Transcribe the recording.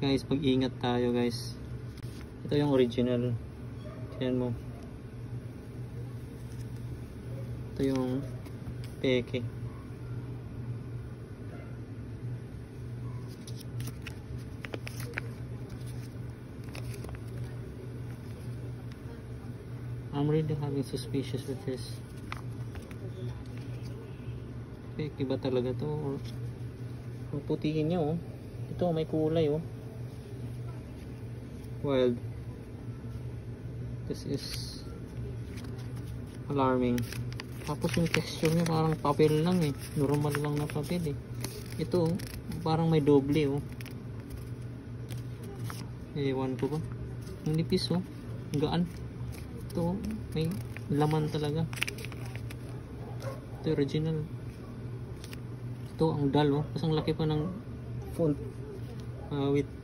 Guys, mag-ingat tayo guys. Ito yung original. Tingnan mo. Ito yung peke. I'm really having suspicious with this. Peke ba talaga to? Or putihin niya oh. Ito may kulay oh. Wild. This is alarming. Tapos yung texture niya parang papel lang eh. Normal lang na papel eh. Ito parang may doble oh. Ewan ko ba. Ang nipis oh. Ang gaan. Ito may laman talaga. Ito original. Ito ang dull oh. Kasi ang laki pa ng font. Wait.